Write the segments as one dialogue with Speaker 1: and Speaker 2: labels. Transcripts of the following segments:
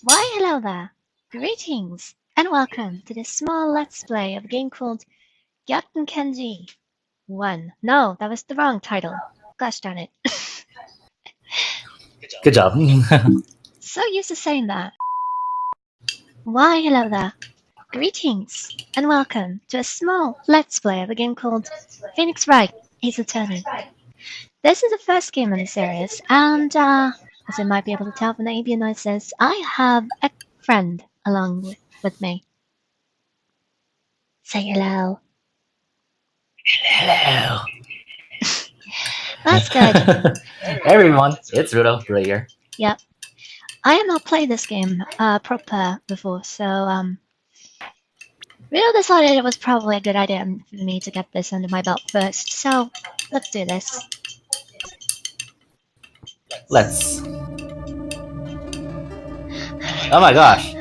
Speaker 1: Why hello there! Greetings and welcome to this small let's play of a game called Gyatten Kenji 1. No, that was the wrong title. Gosh darn it.
Speaker 2: Good job.
Speaker 1: So used to saying that. Why hello there! Greetings and welcome to a small let's play of a game called Phoenix Wright Ace Attorney. This is the first game in the series, and as you might be able to tell from the ambient noises, I have a friend along with me. Say hello.
Speaker 2: Hello.
Speaker 1: That's good.
Speaker 2: Hey everyone, it's Ruudo right here.
Speaker 1: Yep. I have not played this game proper before, so Ruudo decided it was probably a good idea for me to get this under my belt first. So let's do this.
Speaker 2: Let's. Oh my gosh.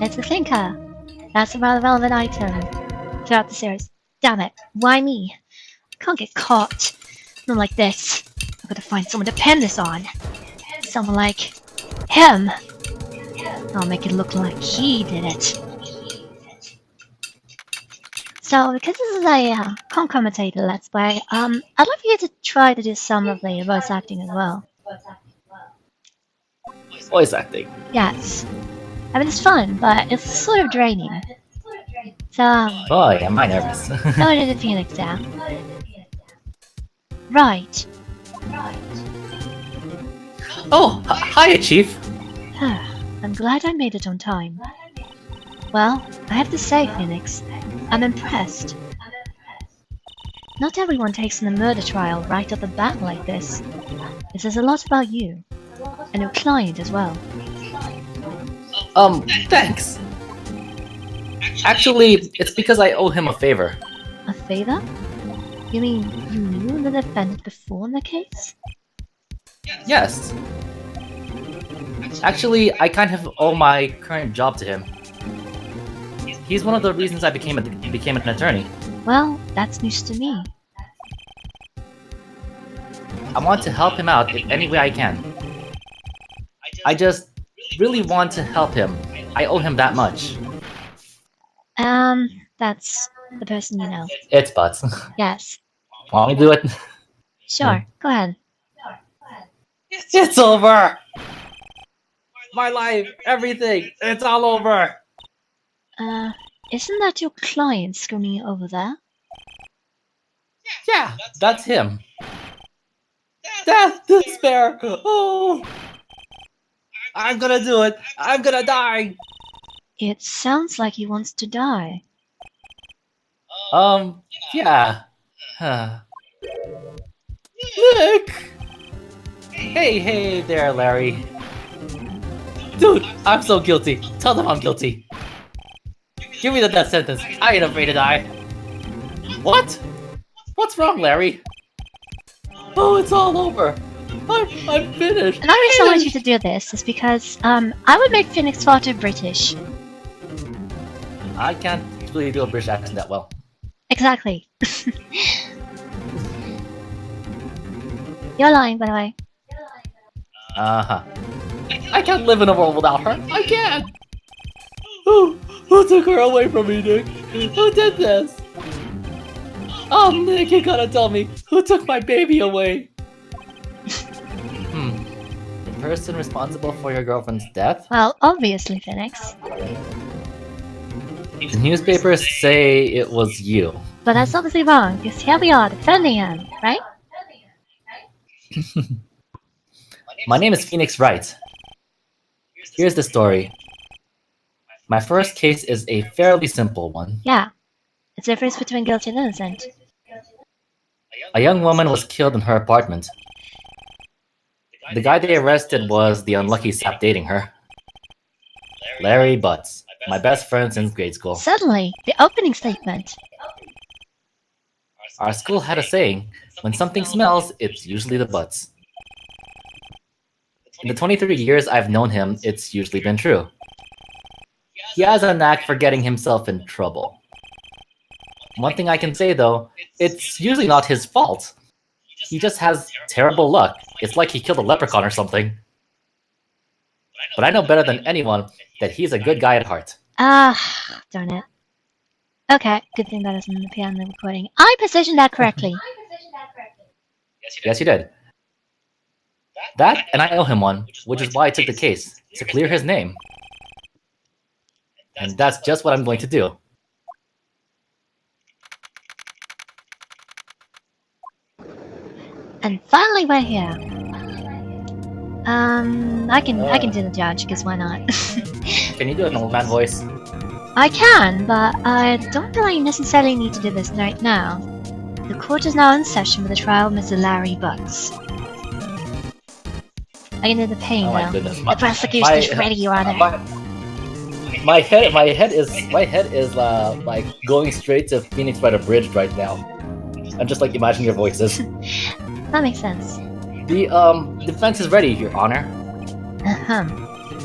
Speaker 1: It's a thinker. That's a rather relevant item throughout the series. Damn it! Why me? I can't get caught. Not like this. I've got to find someone to pin this on. Someone like him. I'll make it look like he did it. So, because this is a concomitant let's play, I'd like you to try to do some of the voice acting as well.
Speaker 2: Voice acting.
Speaker 1: Yes. I mean, it's fun, but it's sort of draining. So,
Speaker 2: Boy, am I nervous.
Speaker 1: go to the Phoenix down. Right.
Speaker 2: Oh, hiya, Chief.
Speaker 1: I'm glad I made it on time. Well, I have to say, Phoenix, I'm impressed. Not everyone takes in a murder trial right off the bat like this. It says a lot about you, and your client as well.
Speaker 2: Thanks. Actually, it's because I owe him a favor.
Speaker 1: A favor? You mean you knew the defendant before in the case?
Speaker 2: Yes. Actually, I kind of owe my current job to him. He's one of the reasons I became an attorney.
Speaker 1: Well, that's news to me.
Speaker 2: I want to help him out in any way I can. I just really want to help him. I owe him that much.
Speaker 1: That's the person you know.
Speaker 2: It's Butts.
Speaker 1: Yes.
Speaker 2: Want me to do it?
Speaker 1: Sure, go ahead.
Speaker 2: It's over! My life, everything, it's all over!
Speaker 1: Isn't that your client screaming over there?
Speaker 2: Yeah, that's him. Death, despair, oh! I'm gonna do it! I'm gonna die!
Speaker 1: It sounds like he wants to die.
Speaker 2: Yeah. Nick! Hey there, Larry. Dude, I'm so guilty. Tell them I'm guilty. Give me the death sentence. I ain't afraid to die. What? What's wrong, Larry? Oh, it's all over. I'm finished.
Speaker 1: Another reason I wanted you to do this is because, I would make Phoenix far too British.
Speaker 2: I can't really do a British accent that well.
Speaker 1: Exactly. You're lying, by the way.
Speaker 2: Uh-huh. I can't live in a world without her. I can't. Who took her away from me, Nick? Who did this? Oh, Nick, you gotta tell me. Who took my baby away? The person responsible for your girlfriend's death?
Speaker 1: Well, obviously, Phoenix.
Speaker 2: The newspapers say it was you.
Speaker 1: But that's obviously wrong, because here we are defending him, right?
Speaker 2: My name is Phoenix Wright. Here's the story. My first case is a fairly simple one.
Speaker 1: Yeah. It's the difference between guilty and innocent.
Speaker 2: A young woman was killed in her apartment. The guy they arrested was the unlucky sap dating her. Larry Butts, my best friend since grade school.
Speaker 1: Suddenly, the opening statement.
Speaker 2: Our school had a saying, when something smells, it's usually the butts. In the 23 years I've known him, it's usually been true. He has a knack for getting himself in trouble. One thing I can say though, it's usually not his fault. He just has terrible luck. It's like he killed a leprechaun or something. but I know better than anyone that he's a good guy at heart.
Speaker 1: Ah, darn it. Okay, good thing that isn't appear on the recording. I positioned that correctly.
Speaker 2: Yes, you did. That, and I owe him one, which is why I took the case, to clear his name. And that's just what I'm going to do.
Speaker 1: And finally we're here. I can do the judge, because why not?
Speaker 2: Can you do an old man voice?
Speaker 1: I can, but I don't feel I necessarily need to do this right now. The court is now in session with the trial of Mr. Larry Butts. I can do the pain
Speaker 2: Oh my
Speaker 1: though.
Speaker 2: goodness.
Speaker 1: The prosecution is ready, Your Honor.
Speaker 2: My head is like going straight to Phoenix Wright Bridge right now. I'm just like imagining your voices.
Speaker 1: That makes sense.
Speaker 2: The defense is ready, Your Honor.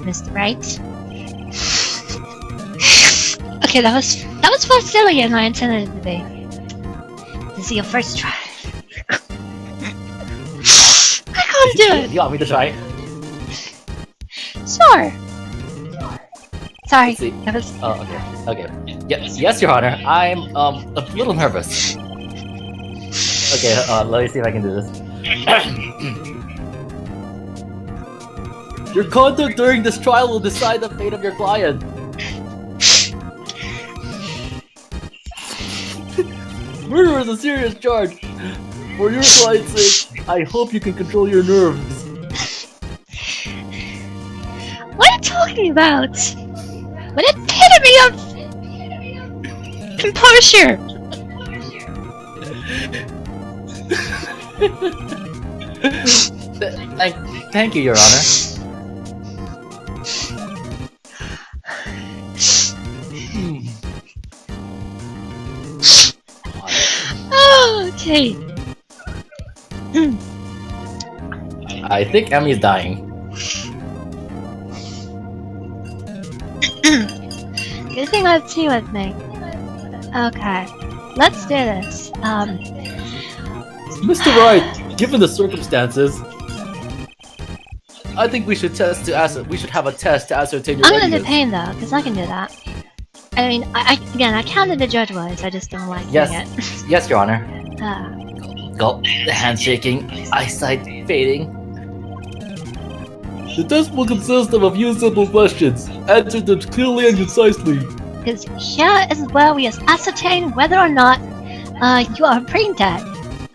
Speaker 1: Mr. Wright. Okay, that was far sillier than I intended it to be. This is your first try. I can't do it.
Speaker 2: You want me to try?
Speaker 1: Sure. Sorry.
Speaker 2: Let's see.
Speaker 1: That was.
Speaker 2: Oh, okay. Yes, Your Honor. I'm a little nervous. Okay, let me see if I can do this. Your conduct during this trial will decide the fate of your client. Murder is a serious charge. For your client's sake, I hope you can control your nerves.
Speaker 1: What are you talking about? What epitome of composure!
Speaker 2: Thank you, Your Honor.
Speaker 1: Okay.
Speaker 2: I think Emmy's dying.
Speaker 1: Good thing I have tea with me. Okay, let's do this.
Speaker 2: Mr. Wright, given the circumstances, I think we should have a test to ascertain your
Speaker 1: I'm gonna do
Speaker 2: readiness.
Speaker 1: pain though, because I can do that. I mean, I can do the judge voice, I just don't like doing it.
Speaker 2: Yes, Your Honor.
Speaker 1: Ah.
Speaker 2: Gulp, hand shaking, eyesight fading. The test will consist of a few simple questions. Answer them clearly and concisely.
Speaker 1: Because here is where we ascertain whether or not you are brain dead.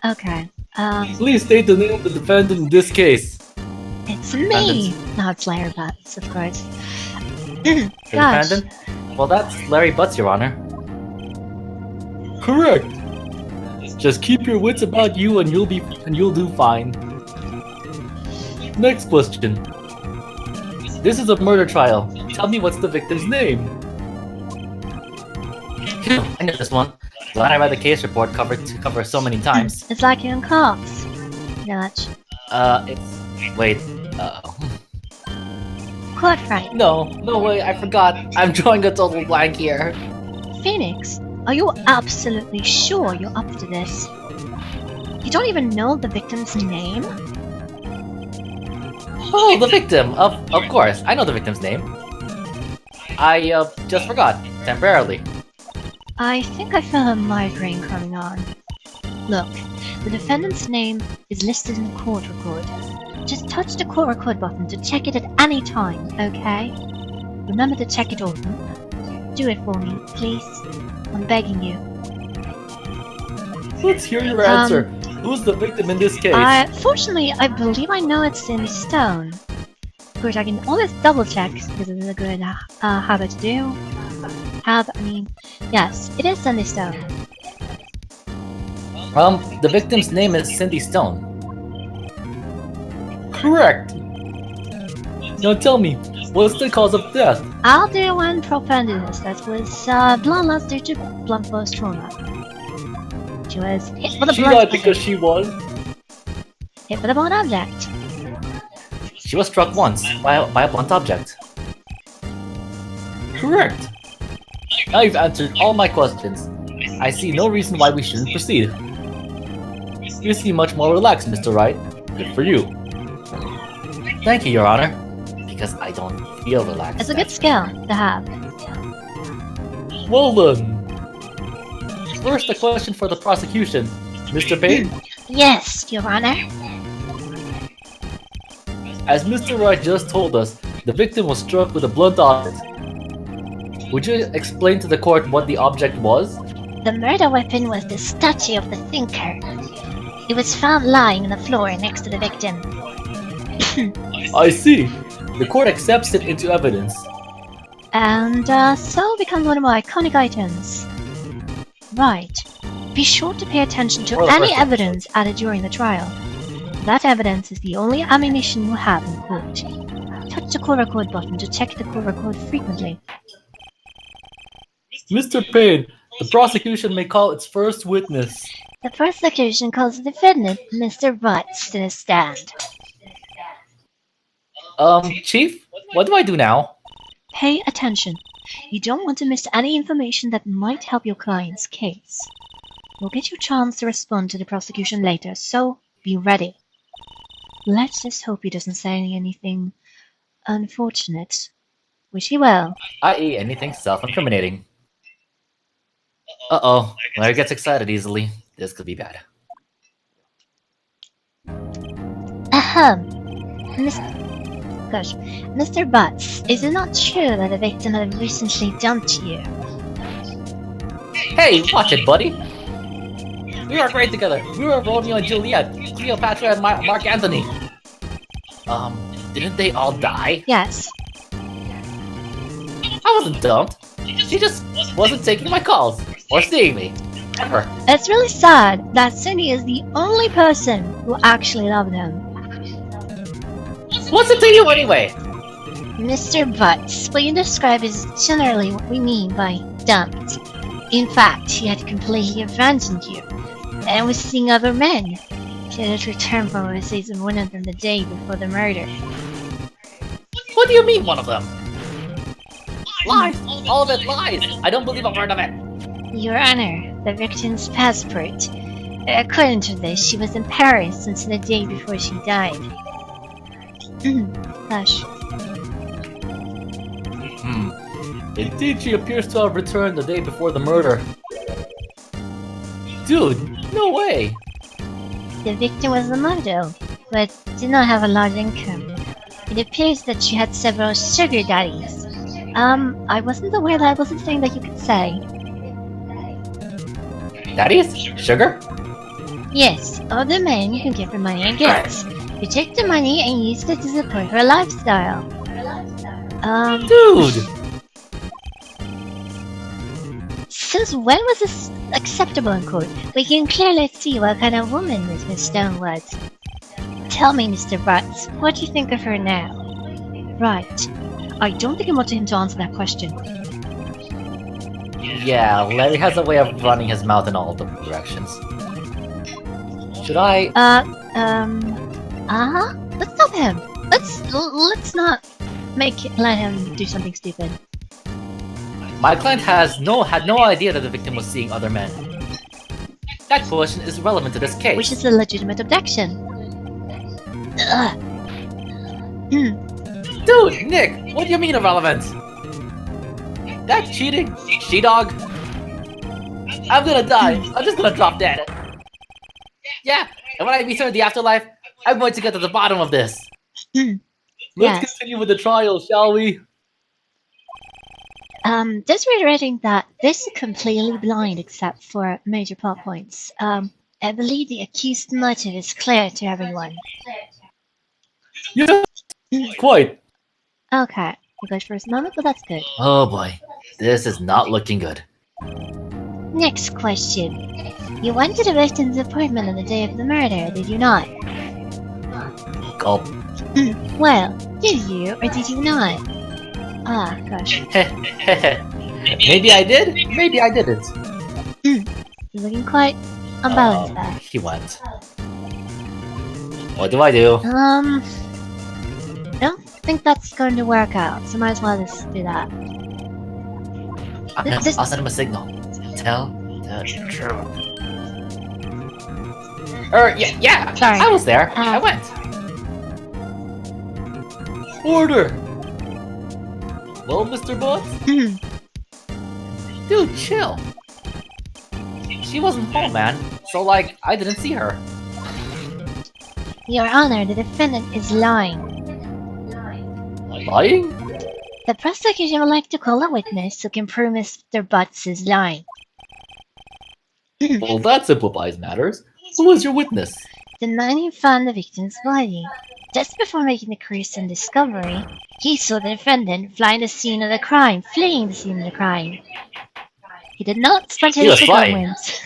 Speaker 1: Okay.
Speaker 2: Please state the name of the defendant in this case.
Speaker 1: It's me! No, it's Larry Butts, of course.
Speaker 2: The
Speaker 1: Gosh.
Speaker 2: defendant? Well, that's Larry Butts, Your Honor. Correct. Just keep your wits about you and you'll do fine. Next question. This is a murder trial. Tell me what's the victim's name? Phew, I know this one. Glad I read the case report covered so many times.
Speaker 1: It's like you in cops. Gotch.
Speaker 2: Wait,
Speaker 1: Court right.
Speaker 2: no, wait, I forgot. I'm drawing a total blank here.
Speaker 1: Phoenix, are you absolutely sure you're up to this? You don't even know the victim's name?
Speaker 2: Oh, the victim! Of course, I know the victim's name. I, just forgot, temporarily.
Speaker 1: I think I feel a migraine coming on. Look, the defendant's name is listed in the court record. Just touch the court record button to check it at any time, okay? Remember to check it often. Do it for me, please. I'm begging you.
Speaker 2: Let's hear your answer. Who's the victim in this case?
Speaker 1: Fortunately, I believe I know it's in stone. Of course, I can always double check because it's a good habit to do. Yes, it is Cindy Stone.
Speaker 2: The victim's name is Cindy Stone. Correct. Now tell me, what's the cause of death?
Speaker 1: I'll do one propendous. That was blood loss due to blunt force trauma. She was hit with a
Speaker 2: She
Speaker 1: blunt
Speaker 2: died because she was...
Speaker 1: hit with a blunt object.
Speaker 2: She was struck once by a blunt object. Correct. Now you've answered all my questions. I see no reason why we shouldn't proceed. You seem much more relaxed, Mr. Wright. Good for you. Thank you, Your Honor. because I don't feel relaxed.
Speaker 1: It's a good skill to have.
Speaker 2: Well then. First, a question for the prosecution. Mr. Payne?
Speaker 1: Yes, Your Honor.
Speaker 2: As Mr. Wright just told us, the victim was struck with a blunt object. Would you explain to the court what the object was?
Speaker 1: The murder weapon was the statue of the thinker. It was found lying on the floor next to the victim.
Speaker 2: I see. The court accepts it into evidence.
Speaker 1: And so becomes one of my iconic items. Right. Be sure to pay attention to any evidence added during the trial. That evidence is the only ammunition you have in court. Touch the court record button to check the court record frequently.
Speaker 2: Mr. Payne, the prosecution may call its first witness.
Speaker 1: The prosecution calls the defendant, Mr. Butts, to the stand.
Speaker 2: Chief? What do I do now?
Speaker 1: Pay attention. You don't want to miss any information that might help your client's case. You'll get your chance to respond to the prosecution later, so be ready. Let's just hope he doesn't say anything unfortunate. Which he will.
Speaker 2: I.e. anything self-incriminating. Uh-oh. Larry gets excited easily. This could be bad.
Speaker 1: Ahem. Mr. Butts, is it not true that the victim had recently dumped you?
Speaker 2: Hey, watch it, buddy! We were great together. We were Romeo and Juliet, Cleopatra and Mark Antony. Didn't they all die?
Speaker 1: Yes.
Speaker 2: I wasn't dumped. She just wasn't taking my calls or seeing me. Ever.
Speaker 1: It's really sad that Cindy is the only person who actually loved him.
Speaker 2: What's it to you anyway?
Speaker 1: Mr. Butts, what you describe is generally what we mean by dumped. In fact, he had completely abandoned you, and was seeing other men. She had returned from overseas and one of them the day before the murder.
Speaker 2: What do you mean, one of them? Lies! All of it lies! I don't believe a word of it!
Speaker 1: Your Honor, the victim's passport. According to this, she was in Paris since the day before she died. Hush.
Speaker 2: Indeed, she appears to have returned the day before the murder. Dude, no way!
Speaker 1: The victim was a model, but did not have a large income. It appears that she had several sugar daddies. I wasn't aware that was a thing that you could say.
Speaker 2: Daddies? Sugar?
Speaker 1: Yes, other men who give her money and gifts. You take the money and use it to support her lifestyle.
Speaker 2: Dude!
Speaker 1: Since when was this acceptable in court? We can clearly see what kind of woman this Miss Stone was. Tell me, Mr. Butts, what do you think of her now? Right. I don't think I want him to answer that question.
Speaker 2: Yeah, Larry has a way of running his mouth in all the directions. Should I?
Speaker 1: Let's stop him. Let's not let him do something stupid.
Speaker 2: My client had no idea that the victim was seeing other men. That question is relevant to this case.
Speaker 1: Which is a legitimate objection.
Speaker 2: Dude, Nick, what do you mean irrelevant? That cheating? She-dog? I'm gonna die. I'm just gonna drop dead. Yeah, and when I return to the afterlife, I'm going to get to the bottom of this. Let's continue with the trial, shall we?
Speaker 1: Just reiterating that this is completely blind except for major plot points. I believe the accused motive is clear to everyone.
Speaker 2: Yeah, quite.
Speaker 1: Okay, you guys for a moment, but that's good.
Speaker 2: Oh boy, this is not looking good.
Speaker 1: Next question. You went to the victim's apartment on the day of the murder, did you not?
Speaker 2: Gulp.
Speaker 1: Well, did you or did you not? Ah, gosh.
Speaker 2: Maybe I did, maybe I didn't.
Speaker 1: You're looking quite unbalanced there.
Speaker 2: He went. What do I do?
Speaker 1: I don't think that's going to work out, so might as well just do that.
Speaker 2: I'll send him a signal. Tell the truth. Yeah.
Speaker 1: Sorry.
Speaker 2: I was there. I went. Order! Hello, Mr. Bot?
Speaker 1: Hmm.
Speaker 2: Dude, chill. She wasn't home, man. So, like, I didn't see her.
Speaker 1: Your Honor, the defendant is lying.
Speaker 2: Lying?
Speaker 1: The prosecution would like to call a witness who can prove Mr. Butts is lying.
Speaker 2: Well, that simplifies matters. Who was your witness?
Speaker 1: The man who found the victim's body. Just before making the gruesome discovery, he saw the defendant fleeing the scene of the crime. He did not spontaneously go
Speaker 2: flying.
Speaker 1: wins.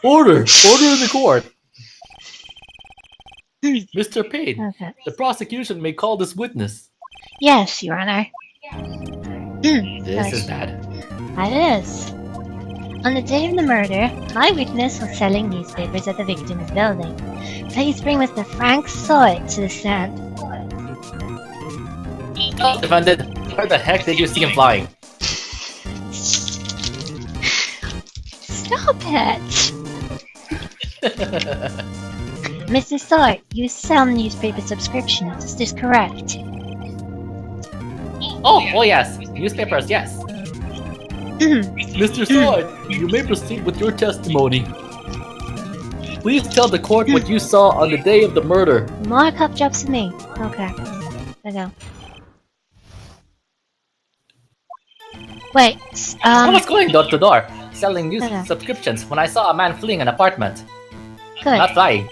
Speaker 2: Order in the court. Mr. Payne,
Speaker 1: Okay.
Speaker 2: the prosecution may call this witness.
Speaker 1: Yes, Your Honor.
Speaker 2: This is bad.
Speaker 1: That is. On the day of the murder, my witness was selling newspapers at the victim's building. Please bring Mr. Frank Sawyer to the stand.
Speaker 2: Defendant, where the heck did you see him flying?
Speaker 1: Stop it! Mr. Sawyer, you sell newspaper subscriptions, is this correct?
Speaker 2: Oh yes. Newspapers, yes. Mr. Sword, you may proceed with your testimony. Please tell the court what you saw on the day of the murder.
Speaker 1: More cup drops to me. Okay. There we go. Wait,
Speaker 2: I was going door to door, selling news
Speaker 1: Okay.
Speaker 2: subscriptions when I saw a man fleeing an apartment.
Speaker 1: good.
Speaker 2: Not flying.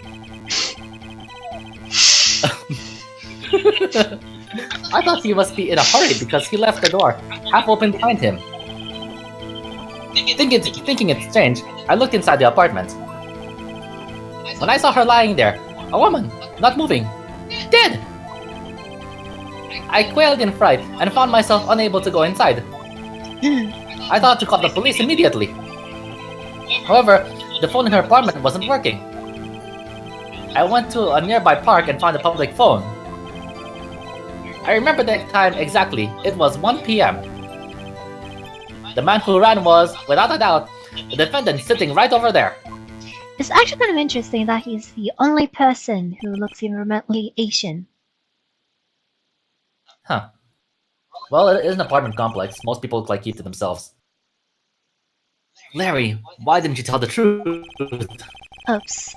Speaker 2: I thought he must be in a hurry because he left the door half open behind him. Thinking it's strange, I looked inside the apartment. When I saw her lying there, a woman, not moving, dead! I quailed in fright and found myself unable to go inside. I thought to call the police immediately. However, the phone in her apartment wasn't working. I went to a nearby park and found a public phone. I remember the time exactly. It was 1 p.m. The man who ran was, without a doubt, the defendant sitting right over there.
Speaker 1: It's actually kind of interesting that he's the only person who looks even remotely Asian.
Speaker 2: Huh. Well, it is an apartment complex. Most people look like keep to themselves. Larry, why didn't you tell the truth?
Speaker 1: Oops.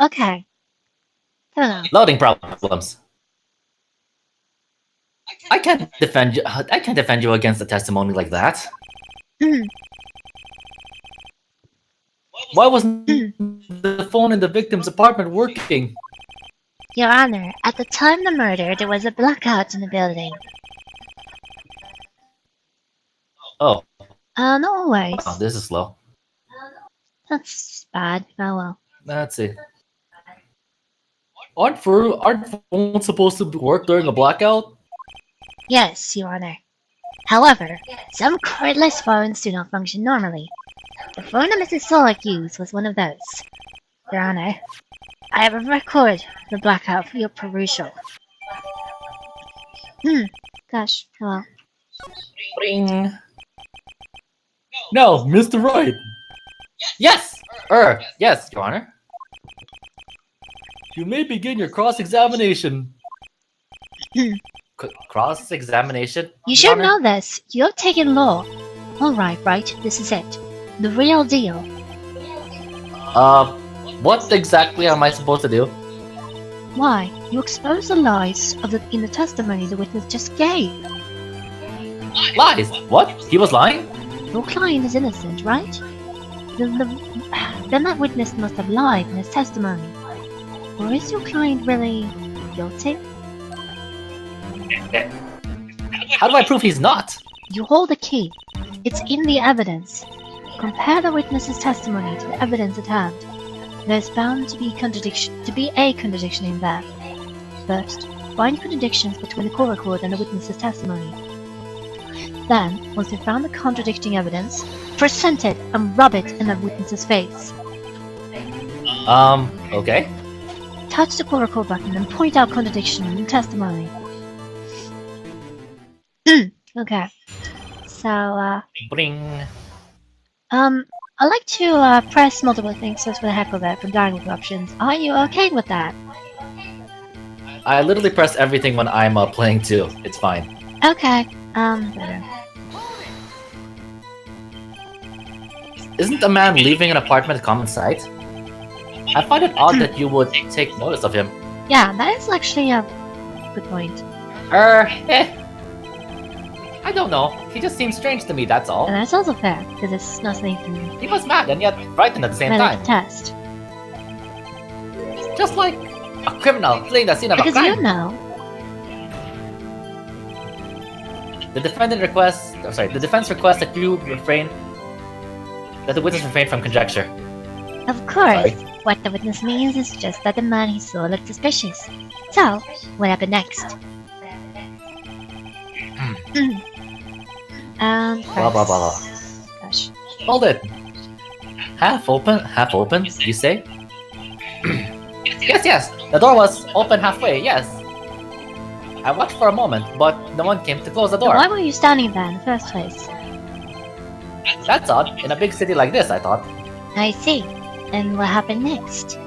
Speaker 1: Okay. I don't know.
Speaker 2: Loading problems. I can't defend you against a testimony like that. Why wasn't the phone in the victim's apartment working?
Speaker 1: Your Honor, at the time of the murder, there was a blackout in the building.
Speaker 2: Oh,
Speaker 1: Not always.
Speaker 2: oh, this is slow.
Speaker 1: That's bad. Oh well.
Speaker 2: Let's see. Aren't phones supposed to work during a blackout?
Speaker 1: Yes, Your Honor. However, some cordless phones do not function normally. The phone that Mrs. Solak used was one of those. Your Honor, I have a record of the blackout for your perusal. Gosh, hello.
Speaker 2: Ring. No, Mr. Wright. Yes! Yes, Your Honor. You may begin your cross-examination. Cross-examination?
Speaker 1: You should know this. You're taking law. Alright, Wright, this is it. The real deal.
Speaker 2: What exactly am I supposed to do?
Speaker 1: Why, you expose the lies in the testimony the witness just gave.
Speaker 2: Lies? What? He was lying?
Speaker 1: Your client is innocent, right? Then that witness must have lied in his testimony. Or is your client really guilty?
Speaker 2: How do I prove he's not?
Speaker 1: You hold the key. It's in the evidence. Compare the witness's testimony to the evidence at hand. There's bound to be a contradiction in there. First, find contradictions between the call record and the witness's testimony. Then, once you've found the contradicting evidence, present it and rub it in the witness's face.
Speaker 2: Okay.
Speaker 1: Touch the call record button and point out contradiction in the testimony. Okay. So,
Speaker 2: Bring.
Speaker 1: I like to press multiple things just for the heck of it from dialogue options. Are you okay with that?
Speaker 2: I literally press everything when I'm playing too. It's fine.
Speaker 1: Okay. Better.
Speaker 2: Isn't a man leaving an apartment a common sight? I find it odd that you would take notice of him.
Speaker 1: Yeah, that is actually a good point.
Speaker 2: I don't know. He just seems strange to me, that's all.
Speaker 1: And that's also fair, because it's nothing to
Speaker 2: He was mad and yet frightened at the same
Speaker 1: medical
Speaker 2: time.
Speaker 1: test.
Speaker 2: Just like a criminal fleeing the scene of a
Speaker 1: Because
Speaker 2: crime.
Speaker 1: you know.
Speaker 2: The defendant requests, the defense requests that the witness refrain from conjecture.
Speaker 1: Of course,
Speaker 2: Sorry.
Speaker 1: what the witness means is just that the man he saw looked suspicious. So, what happened next?
Speaker 2: Blah blah blah blah.
Speaker 1: Gosh.
Speaker 2: Hold it. Half open, you say? Yes. The door was open halfway, yes. I watched for a moment, but no one came to close the
Speaker 1: So
Speaker 2: door.
Speaker 1: why were you standing there in the first place?
Speaker 2: That's odd. In a big city like this, I thought.
Speaker 1: I see. And what happened next?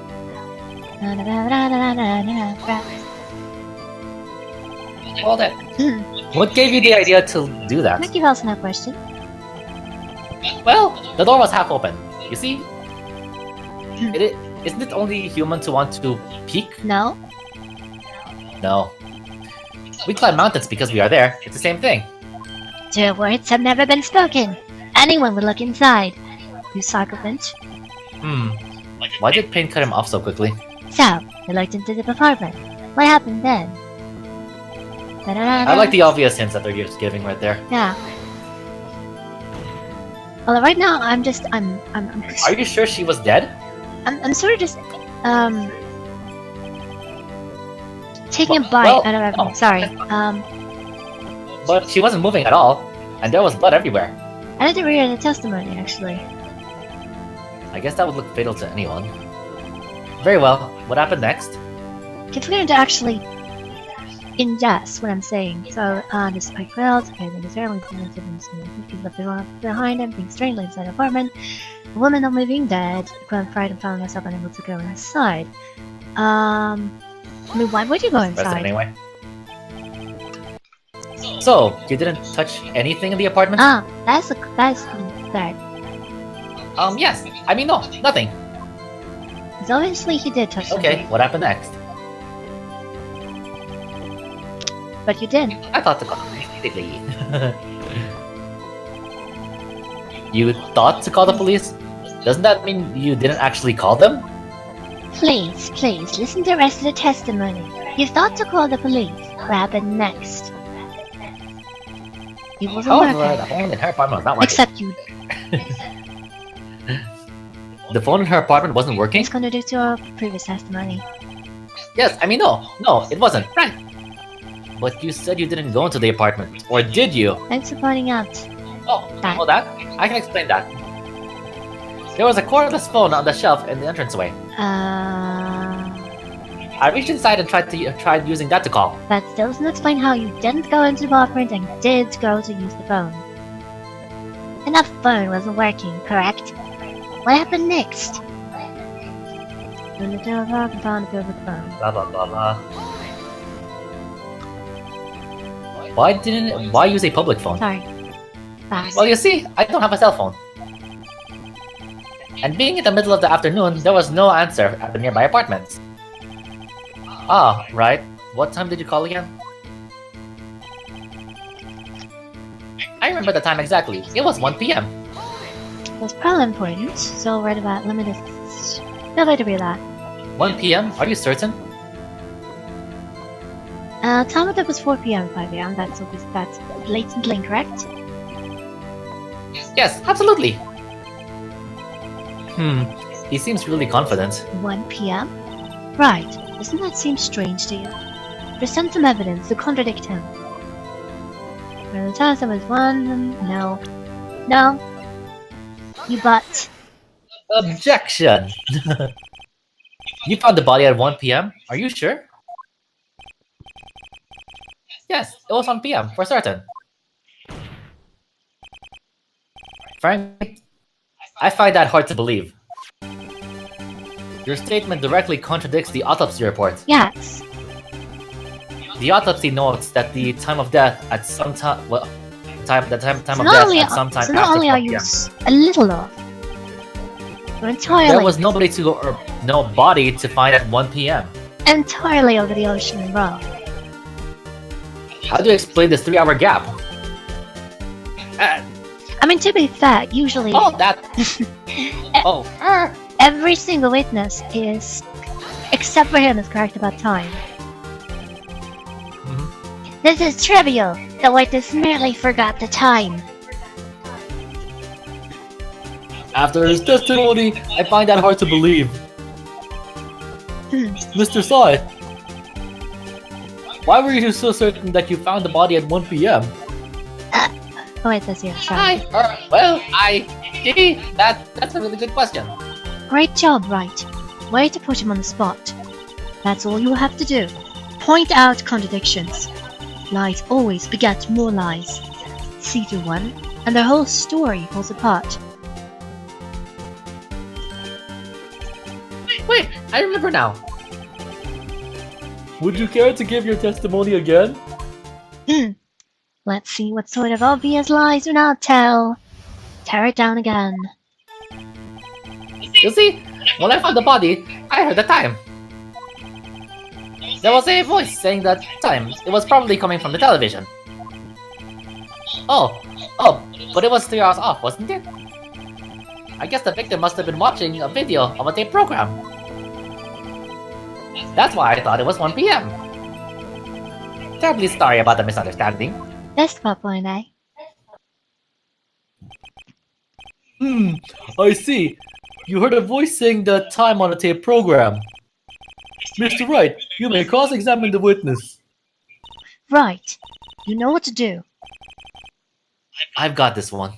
Speaker 2: Hold it. What gave you the idea to do that?
Speaker 1: Mickey Mouse, no question.
Speaker 2: Well, the door was half open. You see? Isn't it only human to want to peek?
Speaker 1: No?
Speaker 2: No. We climb mountains because we are there. It's the same thing.
Speaker 1: Two words have never been spoken. Anyone would look inside. You psychopath.
Speaker 2: Why did Pain cut him off so quickly?
Speaker 1: So, you looked into the apartment. What happened then?
Speaker 2: I like the obvious hints that they're just giving right there.
Speaker 1: Yeah. Well, right now I'm
Speaker 2: Are you sure she was dead?
Speaker 1: I'm sort of just taking a bite
Speaker 2: Well,
Speaker 1: out of everything.
Speaker 2: no.
Speaker 1: Sorry.
Speaker 2: But she wasn't moving at all, and there was blood everywhere.
Speaker 1: I didn't read the testimony actually.
Speaker 2: I guess that would look fatal to anyone. Very well. What happened next?
Speaker 1: Keep forgetting to actually ingest what I'm saying. So, despite grilled, okay, then apparently people left behind him, being strangely inside the apartment. The woman not moving dead, grown fried and found myself unable to go inside. I mean, why would you go
Speaker 2: Rest of it
Speaker 1: inside?
Speaker 2: anyway. So, you didn't touch anything in the apartment?
Speaker 1: That's that.
Speaker 2: Yes. I mean, no, nothing.
Speaker 1: So obviously he did touch
Speaker 2: Okay,
Speaker 1: something,
Speaker 2: what happened next?
Speaker 1: but you didn't.
Speaker 2: I thought to call them immediately. You thought to call the police? Doesn't that mean you didn't actually call them?
Speaker 1: Please, listen to the rest of the testimony. You thought to call the police. What happened next? It wasn't
Speaker 2: However,
Speaker 1: working.
Speaker 2: the phone in her apartment was not working.
Speaker 1: Except you.
Speaker 2: The phone in her apartment wasn't working?
Speaker 1: It's gonna do to our previous testimony.
Speaker 2: Yes, I mean, no, it wasn't. Right. But you said you didn't go into the apartment, or did you?
Speaker 1: Thanks for pointing out.
Speaker 2: Oh, well that? I can explain that. There was a cordless phone on the shelf in the entranceway. I reached inside and tried using that to call.
Speaker 1: That still doesn't explain how you didn't go into the apartment and did go to use the phone. And that phone wasn't working, correct? What happened next? When the door locked and found the bill with the phone.
Speaker 2: Blah blah blah blah. Why use a public phone?
Speaker 1: Sorry. Fast.
Speaker 2: Well, you see, I don't have a cell phone. And being in the middle of the afternoon, there was no answer at the nearby apartments. Ah, right. What time did you call again? I remember the time exactly. It was 1 p.m.
Speaker 1: That's probably important, so right about limited. No way to read that.
Speaker 2: 1 p.m.? Are you certain?
Speaker 1: Time of it was 4 p.m. 5 a.m. That's blatantly incorrect.
Speaker 2: Yes, absolutely. He seems really confident.
Speaker 1: 1 p.m. Right. Doesn't that seem strange to you? Present some evidence to contradict him. When the time was 1, no. You butt.
Speaker 2: Objection! You found the body at 1 p.m.? Are you sure? Yes, it was 1 p.m. for certain. Frankly, I find that hard to believe. Your statement directly contradicts the autopsy report.
Speaker 1: Yes.
Speaker 2: The autopsy notes that the time of death at some time, well, time of death
Speaker 1: So
Speaker 2: at some time
Speaker 1: so not
Speaker 2: after
Speaker 1: only are
Speaker 2: 4
Speaker 1: you
Speaker 2: p.m.
Speaker 1: a little off, you're
Speaker 2: There was nobody to go, or no body to find at 1 p.m.
Speaker 1: entirely over the ocean and rock.
Speaker 2: How do you explain this 3-hour gap?
Speaker 1: I mean, to be fair, usually
Speaker 2: Oh, that. Oh.
Speaker 1: every single witness is, except for him, is correct about time. This is trivial. The witness merely forgot the time.
Speaker 2: After his testimony, I find that hard to believe. Mr. Saw It, why were you so certain that you found the body at 1 p.m.?
Speaker 1: Oh wait, that's you. Sorry.
Speaker 2: That's a really good question.
Speaker 1: Great job, Wright. Way to put him on the spot. That's all you have to do. Point out contradictions. Lies always beget more lies. See through one, and their whole story falls apart.
Speaker 2: Wait, I remember now. Would you care to give your testimony again?
Speaker 1: Let's see what sort of obvious lies do not tell. Tear it down again.
Speaker 2: You see, when I found the body, I heard the time. There was a voice saying that time. It was probably coming from the television. Oh, but it was 3 hours off, wasn't it? I guess the victim must have been watching a video of a tape program. That's why I thought it was 1 p.m. Terribly sorry about the misunderstanding.
Speaker 1: That's the point, eh?
Speaker 2: I see. You heard a voice saying the time on a tape program. Mr. Wright, you may cross-examine the witness.
Speaker 1: Right. You know what to do.
Speaker 2: I've got this one.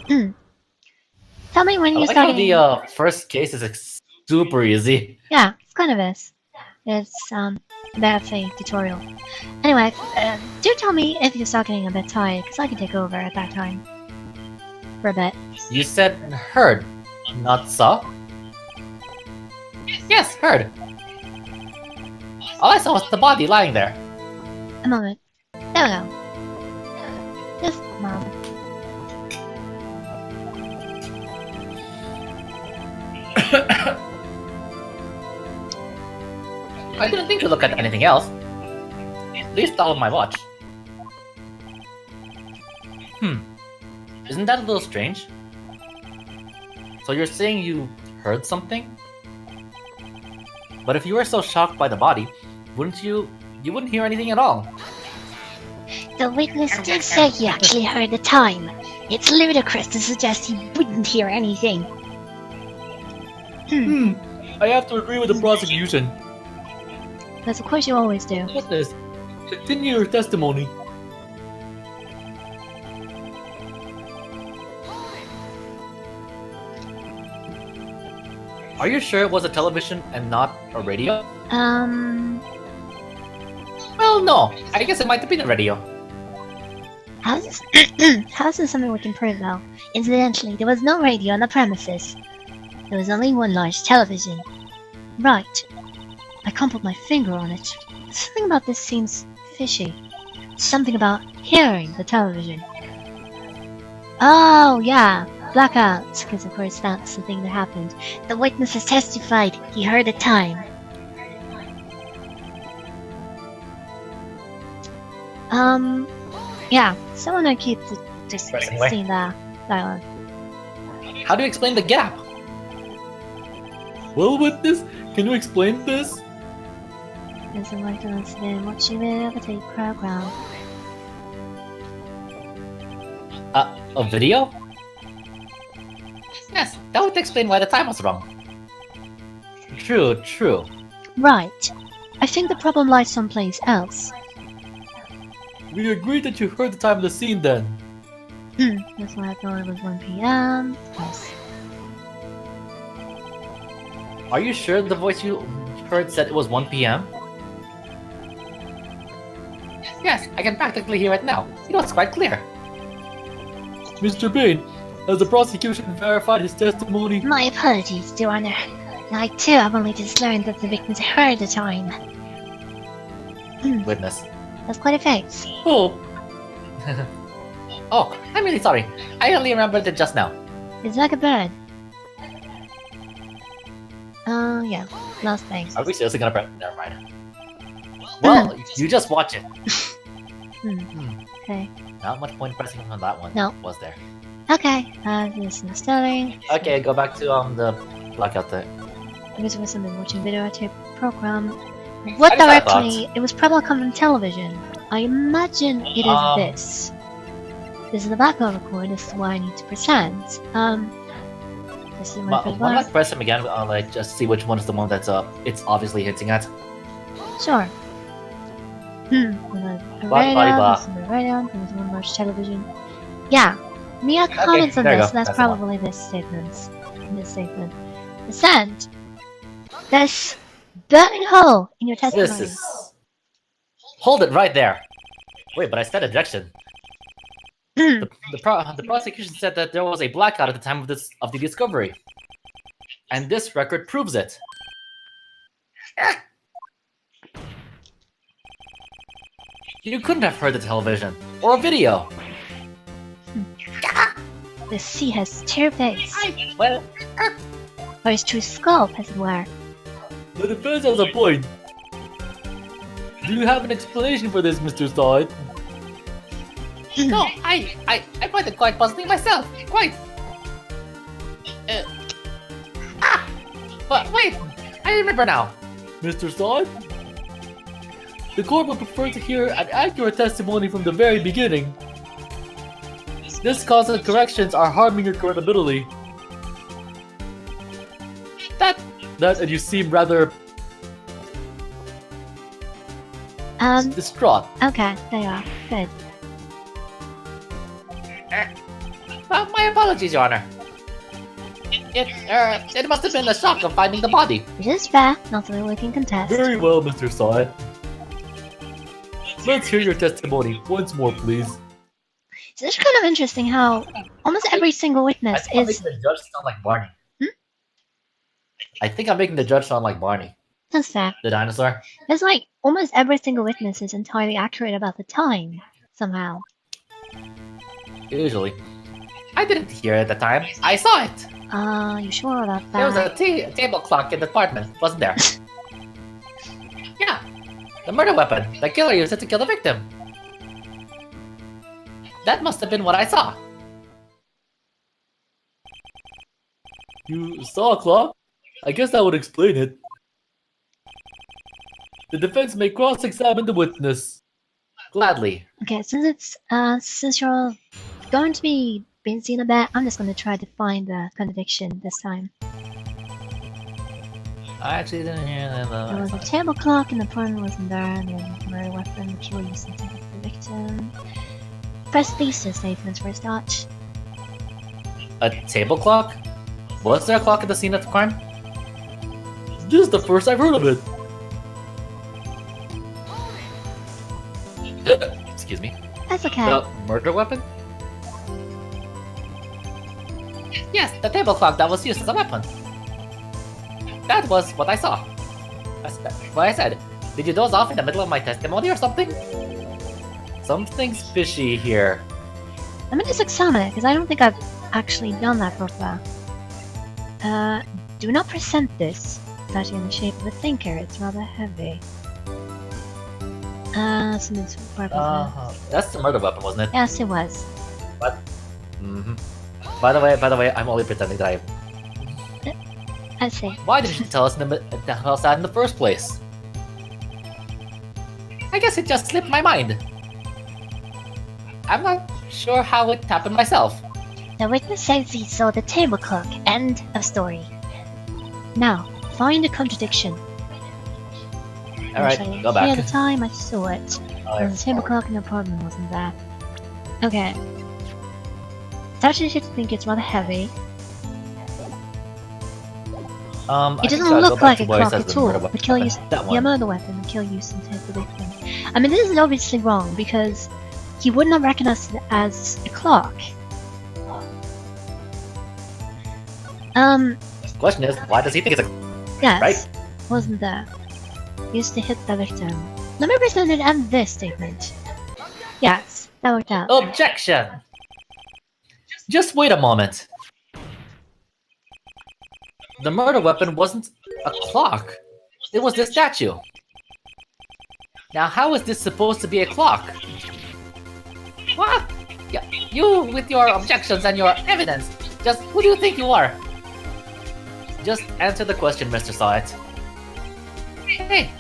Speaker 1: Tell me when
Speaker 2: I
Speaker 1: you're
Speaker 2: like how
Speaker 1: starting.
Speaker 2: the first case is super easy.
Speaker 1: Yeah, it kind of is. It's a bit of a tutorial. Anyway, do tell me if you start getting a bit tired, because I can take over at that time. For a bit.
Speaker 2: You said heard, not saw? Yes, heard. All I saw was the body lying there.
Speaker 1: A moment. There we go. Just a moment.
Speaker 2: I didn't think to look at anything else. At least all of my watch. Isn't that a little strange? So you're saying you heard something? But if you were so shocked by the body, wouldn't you wouldn't hear anything at all?
Speaker 1: The witness did say he actually heard the time. It's ludicrous to suggest he wouldn't hear anything.
Speaker 2: I have to agree with the prosecution.
Speaker 1: Because of course you always do.
Speaker 2: Witness, continue your testimony. Are you sure it was a television and not a radio? Well, no. I guess it might have been a radio.
Speaker 1: How's this something we can prove though? Incidentally, there was no radio on the premises. There was only one large television. Right. I can't put my finger on it. Something about this seems fishy. Something about hearing the television. Oh, yeah. Blackouts, because of course that's the thing that happened. The witness has testified he heard the time. Yeah, someone will keep just seeing the dialogue.
Speaker 2: How do you explain the gap? Well, witness, can you explain this?
Speaker 1: There's a light on incident watching it of a tape program.
Speaker 2: A video? Yes, that would explain why the time was wrong. True.
Speaker 1: Right. I think the problem lies someplace else.
Speaker 2: We agreed that you heard the time of the scene then.
Speaker 1: That's why I thought it was 1 p.m. Yes.
Speaker 2: Are you sure the voice you heard said it was 1 p.m.? Yes, I can practically hear it now. You know, it's quite clear. Mr. Bain, has the prosecution verified his testimony?
Speaker 1: My apologies, Your Honor. I too have only just learned that the victims heard the time.
Speaker 2: witness.
Speaker 1: That's quite a face.
Speaker 2: Oh. Oh, I'm really sorry. I only remembered it just now.
Speaker 1: It's like a bird. Yeah. Last thing.
Speaker 2: Are we seriously gonna prep? Never mind. Well, you just watch it.
Speaker 1: Okay.
Speaker 2: Not much point pressing on that one.
Speaker 1: No.
Speaker 2: Was there?
Speaker 1: Okay. This is starting.
Speaker 2: Okay, go back to the blackout there.
Speaker 1: I guess we've been watching video at your program. What
Speaker 2: I just had
Speaker 1: directly? It was probably coming from television. I imagine it is this. This is the background record. This is what I need to present. This is my
Speaker 2: Why not press him again? Like just see which one is the one that's it's obviously hinting at.
Speaker 1: Sure.
Speaker 2: Body blah.
Speaker 1: This is the radio. This is one watch television. Yeah. Mia comments on
Speaker 2: there you
Speaker 1: this.
Speaker 2: go.
Speaker 1: That's
Speaker 2: That's the one.
Speaker 1: probably this statement. This statement. Present. This burning hole in your testimony.
Speaker 2: This is. Hold it right there. Wait, but I said objection. The prosecution said that there was a blackout at the time of the discovery, and this record proves it. You couldn't have heard the television or a video.
Speaker 1: The sea has two face,
Speaker 2: Well,
Speaker 1: or his true skull, as it were.
Speaker 2: the defense has a point. Do you have an explanation for this, Mr. Side? No, I find it quite puzzling myself. Quite. But wait, I remember now. Mr. Side? The court would prefer to hear an accurate testimony from the very beginning. This cause and corrections are harming your credibility. That and you seem rather distraught.
Speaker 1: Okay, they are. Good.
Speaker 2: My apologies, Your Honor. It must have been a shock of finding the body.
Speaker 1: It is fair, not that we can contest.
Speaker 2: Very well, Mr. Side. Let's hear your testimony once more, please.
Speaker 1: So it's kind of interesting how almost every single witness
Speaker 2: I'm
Speaker 1: is.
Speaker 2: making the judge sound like Barney. I think I'm making the judge sound like Barney,
Speaker 1: That's fair.
Speaker 2: the dinosaur.
Speaker 1: It's like almost every single witness is entirely accurate about the time, somehow.
Speaker 2: Usually. I didn't hear it at the time. I saw it.
Speaker 1: You sure about
Speaker 2: There was
Speaker 1: that?
Speaker 2: a table clock in the apartment, wasn't there? Yeah. The murder weapon. The killer used it to kill the victim. That must have been what I saw. You saw a clock? I guess that would explain it. The defense may cross-examine the witness. Gladly.
Speaker 1: Okay, since you're going to be busy in a bit, I'm just going to try to find the contradiction this time.
Speaker 2: I actually didn't hear that.
Speaker 1: There was a table clock and the apartment wasn't there, and then the murder weapon, the killer used to take the victim. Press thesis statements for a start.
Speaker 2: A table clock? Was there a clock at the scene of the crime? This is the first I've heard of it. Excuse me.
Speaker 1: That's okay.
Speaker 2: The murder weapon? Yes, the table clock that was used as a weapon. That was what I saw. That's what I said. Did you doze off in the middle of my testimony or something? Something's fishy here.
Speaker 1: Let me just examine it, because I don't think I've actually done that before. Do not present this. It's actually in the shape of a thinker. It's rather heavy. So it's
Speaker 2: That's the murder weapon, wasn't it?
Speaker 1: Yes, it was.
Speaker 2: What? By the way, I'm only pretending that
Speaker 1: I see.
Speaker 2: Why didn't you tell us that in the first place? I guess it just slipped my mind. I'm not sure how it happened myself.
Speaker 1: The witness says he saw the table clock. End of story. Now, find a contradiction.
Speaker 2: Alright, go back.
Speaker 1: At the time I saw it. There was a table clock in the apartment, wasn't there? Okay. It's actually should think it's rather heavy. It doesn't look like a clock at all. The killer used the murder weapon. The killer used to take the victim. I mean, this is obviously wrong because he would not recognize it as a clock.
Speaker 2: Question is, why does he think it's a
Speaker 1: Yes.
Speaker 2: right?
Speaker 1: Wasn't there? Used to hit the victim. Let me present it and this statement. Yes, that worked out.
Speaker 2: Objection! Just wait a moment. The murder weapon wasn't a clock. It was this statue. Now, how is this supposed to be a clock? What? Yeah, you with your objections and your evidence. Just who do you think you are? Just answer the question, Mr. Saw It. Hey,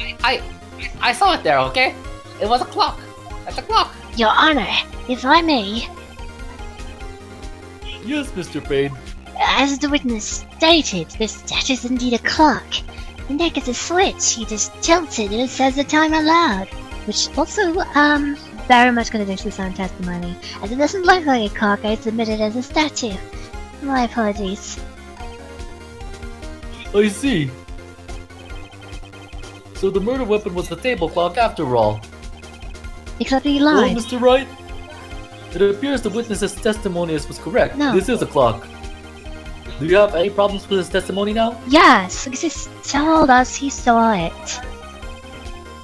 Speaker 2: I saw it there, okay? It was a clock. That's a clock.
Speaker 1: Your Honor, if I may,
Speaker 2: Yes, Mr. Payne.
Speaker 1: as the witness stated, this is indeed a clock. The neck is a switch. You just tilt it and it says the time aloud. Which also, very much contradicts the sound testimony, as it doesn't look like a clock. I submit it as a statue. My apologies.
Speaker 2: I see. So the murder weapon was the table clock after all.
Speaker 1: Except he
Speaker 2: Well,
Speaker 1: lied.
Speaker 2: Mr. Wright, it appears the witness's testimony was correct.
Speaker 1: No.
Speaker 2: This is a clock. Do you have any problems with his testimony now?
Speaker 1: Yes, because he told us he saw it.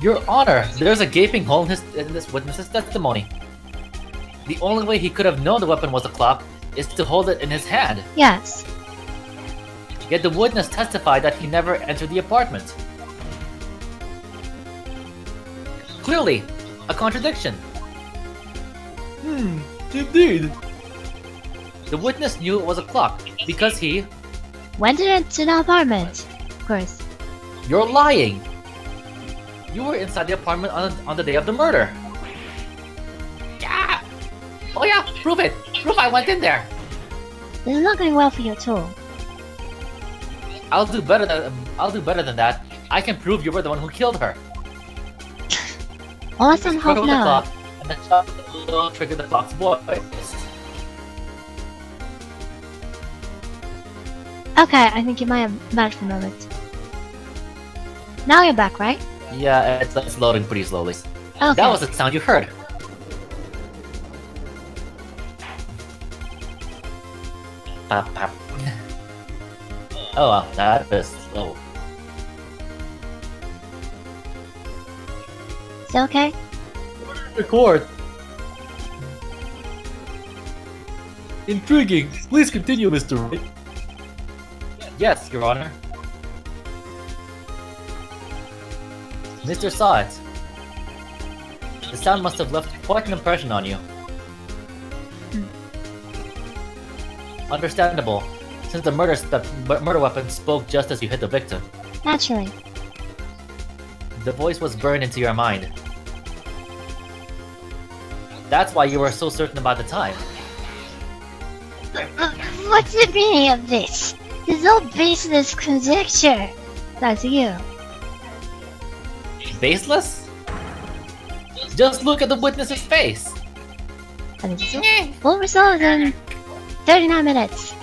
Speaker 2: Your Honor, there's a gaping hole in this witness's testimony. The only way he could have known the weapon was a clock is to hold it in his hand.
Speaker 1: Yes.
Speaker 2: Yet the witness testified that he never entered the apartment. Clearly, a contradiction. Indeed. The witness knew it was a clock because he...
Speaker 1: When did it to the apartment? Of course.
Speaker 2: You're lying! You were inside the apartment on the day of the murder. Yeah! Oh yeah, prove it! Prove I went in there!
Speaker 1: This is not going well for you at all.
Speaker 2: I'll do better than that. I can prove you were the one who killed her.
Speaker 1: All that's on hold
Speaker 2: Trigger the
Speaker 1: now.
Speaker 2: clock, and the shot will trigger the clock's voice.
Speaker 1: Okay, I think you might have vanished for a moment. Now you're back, right?
Speaker 2: Yeah, it's loading pretty slowly.
Speaker 1: Okay.
Speaker 2: That was the sound you heard. Pop, pop. Oh wow, that is slow.
Speaker 1: Is it okay?
Speaker 2: Record. Intriguing. Please continue, Mr. Wright. Yes, Your Honor. Mr. Saw It. The sound must have left quite an impression on you. Understandable, since the murder weapon spoke just as you hit the victim.
Speaker 1: Naturally.
Speaker 2: The voice was burned into your mind. That's why you were so certain about the time.
Speaker 1: What's the meaning of this? This is all baseless conjecture. That's you.
Speaker 2: Baseless? Just look at the witness's face.
Speaker 1: And it's full result in 39 minutes.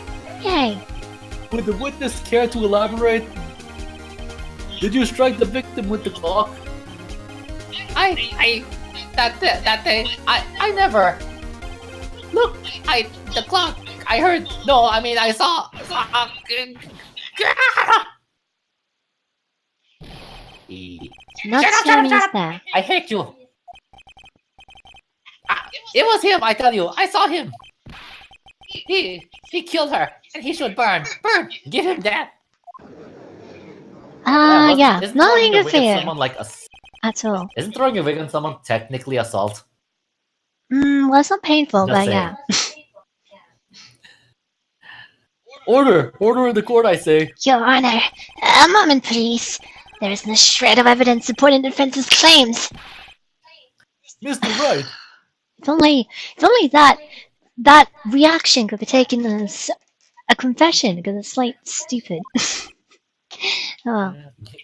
Speaker 1: Yay.
Speaker 2: Would the witness care to elaborate? Did you strike the victim with the clock? That day, I never. Look, the clock. I heard. No, I mean I saw.
Speaker 1: Not
Speaker 2: Shut up,
Speaker 1: sure
Speaker 2: shut up,
Speaker 1: means
Speaker 2: shut up.
Speaker 1: that.
Speaker 2: I hate you. It was him. I tell you, I saw him. He killed her, and he should burn. Burn. Give him that.
Speaker 1: Yeah,
Speaker 2: Isn't
Speaker 1: no
Speaker 2: throwing your wig at
Speaker 1: interfere
Speaker 2: someone like
Speaker 1: at all.
Speaker 2: Isn't throwing your wig on someone technically assault?
Speaker 1: Well, it's not painful,
Speaker 2: Just
Speaker 1: but
Speaker 2: saying.
Speaker 1: yeah.
Speaker 2: Order! Order in the court, I say!
Speaker 1: Your Honor, a moment, please. There isn't a shred of evidence supporting the defense's claims.
Speaker 2: Mr. Wright!
Speaker 1: If only that reaction could be taken as a confession, because it's like stupid. Oh,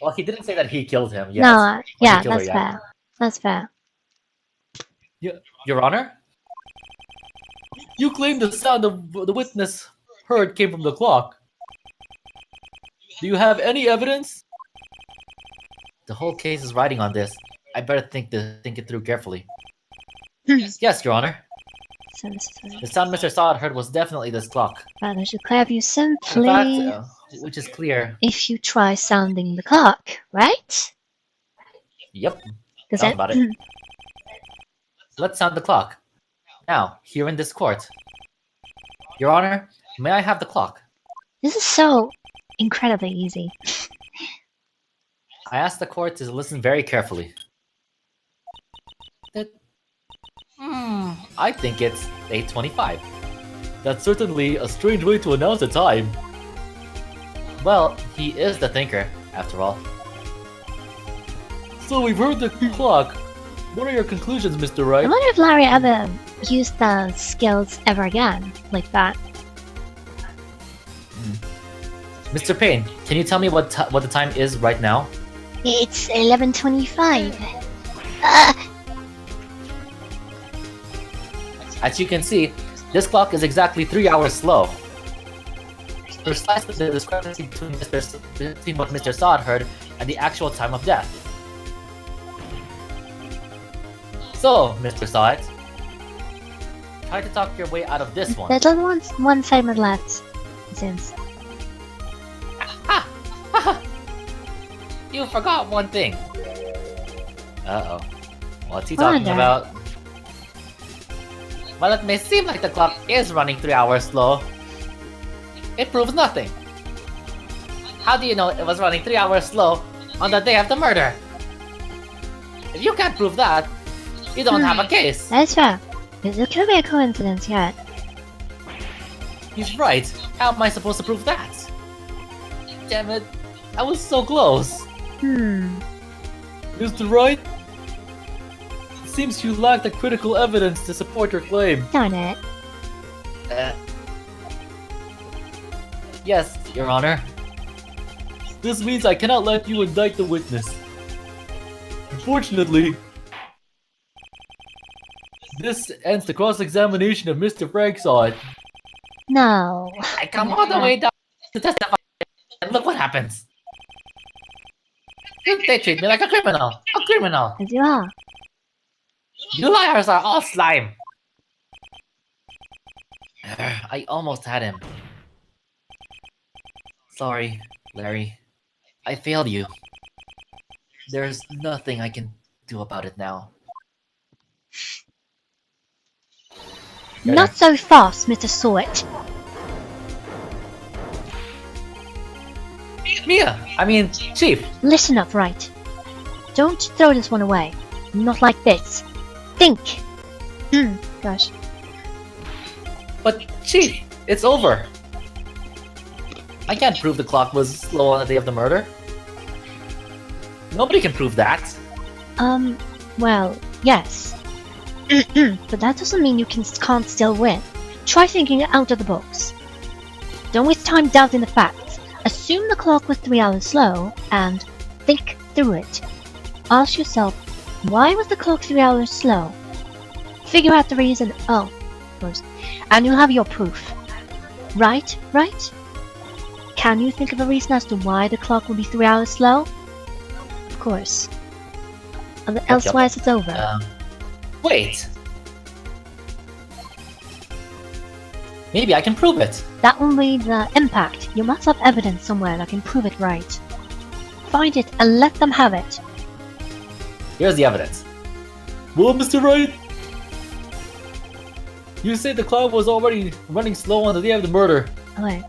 Speaker 2: Well, he didn't say that he killed him. Yes.
Speaker 1: no, yeah,
Speaker 2: killed her,
Speaker 1: that's
Speaker 2: yeah.
Speaker 1: fair. That's fair.
Speaker 2: Your Honor? You claim the sound the witness heard came from the clock. Do you have any evidence? The whole case is riding on this. I better think it through carefully. Yes, Your Honor.
Speaker 1: So this is
Speaker 2: The sound Mr. Saad heard was definitely this clock.
Speaker 1: rather should clarify you
Speaker 2: In
Speaker 1: simply
Speaker 2: fact, which is clear.
Speaker 1: if you try sounding the clock, right?
Speaker 2: Yep.
Speaker 1: Does
Speaker 2: Sounds
Speaker 1: that?
Speaker 2: about it. Let's sound the clock. Now, here in this court. Your Honor, may I have the clock?
Speaker 1: This is so incredibly easy.
Speaker 2: I ask the court to listen very carefully. I think it's 8:25. That's certainly a strange way to announce a time. Well, he is the thinker, after all. So we've heard the clock. What are your conclusions, Mr.
Speaker 1: I
Speaker 2: Wright?
Speaker 1: wonder if Larry ever used the skills ever again, like that.
Speaker 2: Mr. Payne, can you tell me what the time is right now?
Speaker 1: It's 11:25.
Speaker 2: As you can see, this clock is exactly 3 hours slow. Precisely the discrepancy between what Mr. Sod heard and the actual time of death. So, Mr. Sod, try to talk your way out of this one.
Speaker 1: There's only one segment left, it seems.
Speaker 2: You forgot one thing. Uh-oh. What's he talking about? While it may seem like the clock is running 3 hours slow, it proves nothing. How do you know it was running 3 hours slow on the day of the murder? If you can't prove that, you don't have a case.
Speaker 1: That's true. It could be a coincidence yet.
Speaker 2: He's right. How am I supposed to prove that? Damn it. I was so close. Mr. Wright? It seems you lack the critical evidence to support your claim.
Speaker 1: Darn it.
Speaker 2: Yes, Your Honor. This means I cannot let you indict the witness. Unfortunately, this ends the cross-examination of Mr. Franksod.
Speaker 1: No.
Speaker 2: I come all the way down to testify, and look what happens. They treat me like a criminal. A criminal.
Speaker 1: As you are.
Speaker 2: You liars are all slime. I almost had him. Sorry, Larry. I failed you. There's nothing I can do about it now.
Speaker 1: Not so fast, Mr. Sort.
Speaker 2: Chief.
Speaker 1: Listen up, Wright. Don't throw this one away. Not like this. Think. Gosh.
Speaker 2: But Chief, it's over. I can't prove the clock was slow on the day of the murder. Nobody can prove that.
Speaker 1: Well, yes. But that doesn't mean you can't still win. Try thinking out of the box. Don't waste time doubting the facts. Assume the clock was 3 hours slow, and think through it. Ask yourself, why was the clock 3 hours slow? Figure out the reason. Oh, of course. And you'll have your proof. Right? Can you think of a reason as to why the clock would be 3 hours slow? Of course. Elsewise, it's over.
Speaker 2: Wait. Maybe I can prove it.
Speaker 1: That will be the impact. You must have evidence somewhere that can prove it right. Find it and let them have it.
Speaker 2: Here's the evidence. Well, Mr. Wright, you say the clock was already running slow on the day of the murder.
Speaker 1: Okay.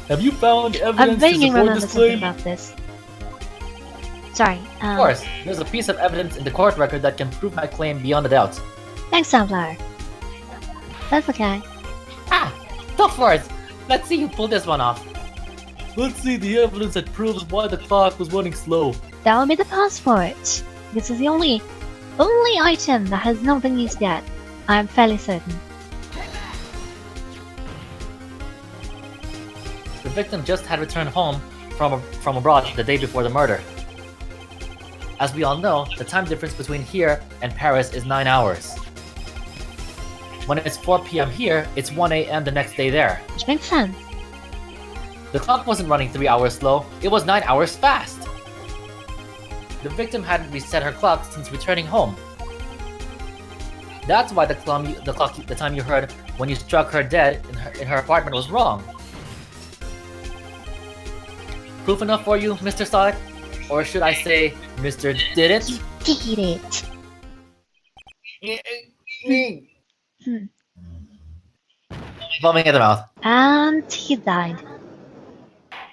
Speaker 2: Have you found
Speaker 1: I'm
Speaker 2: evidence to
Speaker 1: vaguely
Speaker 2: support
Speaker 1: remember
Speaker 2: this
Speaker 1: something
Speaker 2: claim?
Speaker 1: about this. Sorry.
Speaker 2: Of course, there's a piece of evidence in the court record that can prove my claim beyond a doubt.
Speaker 1: Thanks, Sunflower. That's okay.
Speaker 2: Tough words. Let's see you pull this one off. Let's see the evidence that proves why the clock was running slow.
Speaker 1: That will be the passport. This is the only item that has not been used yet. I'm fairly certain.
Speaker 2: The victim just had returned home from abroad the day before the murder. As we all know, the time difference between here and Paris is 9 hours. When it's 4 p.m. here, it's 1 a.m. the next day there.
Speaker 1: Which makes sense.
Speaker 2: The clock wasn't running 3 hours slow, it was 9 hours fast. The victim hadn't reset her clock since returning home. That's why the time you heard when you struck her dead in her apartment was wrong. Proof enough for you, Mr. Sonic? Or should I say, Mr. Did It.
Speaker 1: Did it. Hmm.
Speaker 2: Bumming at the mouth.
Speaker 1: And he died.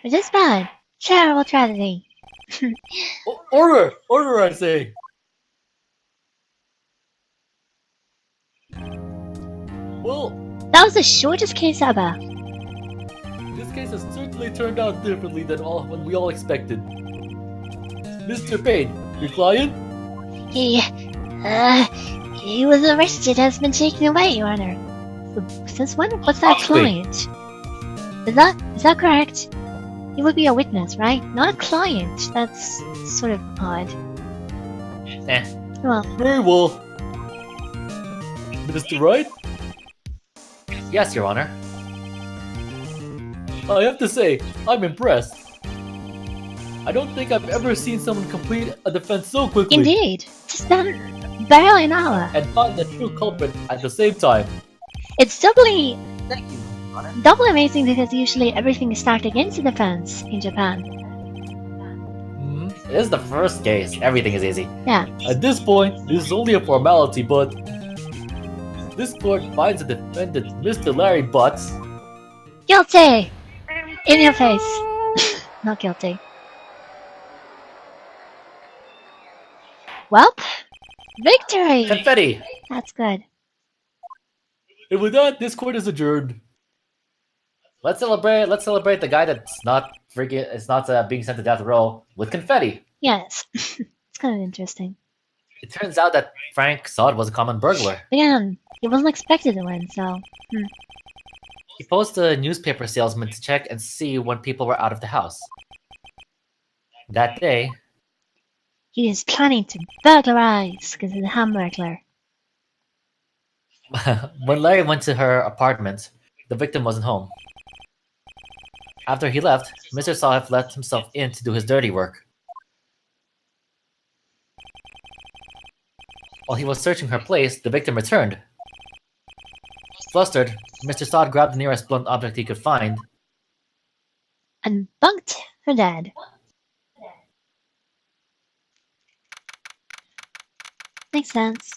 Speaker 1: Which is bad. Terrible tragedy.
Speaker 2: Order! Order, I say! Well,
Speaker 1: That was the shortest case ever.
Speaker 2: this case has certainly turned out differently than when we all expected. Mr. Payne, your client?
Speaker 1: He was arrested and has been taken away, Your Honor. Since when was that client? Is that correct? He would be a witness, right? Not a client. That's sort of odd. Well,
Speaker 2: Very well. Mr. Wright? Yes, Your Honor. I have to say, I'm impressed. I don't think I've ever seen someone complete a defense so quickly.
Speaker 1: indeed. Just done barely an hour.
Speaker 2: And find the true culprit at the same time.
Speaker 1: It's doubly
Speaker 2: Thank you, Your Honor.
Speaker 1: amazing because usually everything is stacked against the defense in Japan.
Speaker 2: This is the first case. Everything is easy.
Speaker 1: Yeah.
Speaker 2: At this point, this is only a formality, but this court finds the defendant, Mr. Larry Butts,
Speaker 1: Guilty! In your face. Not guilty. Well, victory!
Speaker 2: confetti.
Speaker 1: That's good.
Speaker 2: And with that, this court is adjourned. Let's celebrate the guy that's not being sent to death row with confetti.
Speaker 1: Yes. It's kind of interesting.
Speaker 2: It turns out that Frank Sod was a common burglar.
Speaker 1: Again, he wasn't expected to win, so...
Speaker 2: He posed a newspaper salesman to check and see when people were out of the house. That day,
Speaker 1: He is planning to burglarize because he's a hamburglar.
Speaker 2: when Larry went to her apartment, the victim wasn't home. After he left, Mr. Sod let himself in to do his dirty work. While he was searching her place, the victim returned. Flustered, Mr. Sod grabbed the nearest blunt object he could find.
Speaker 1: And bunked her dead. Makes sense.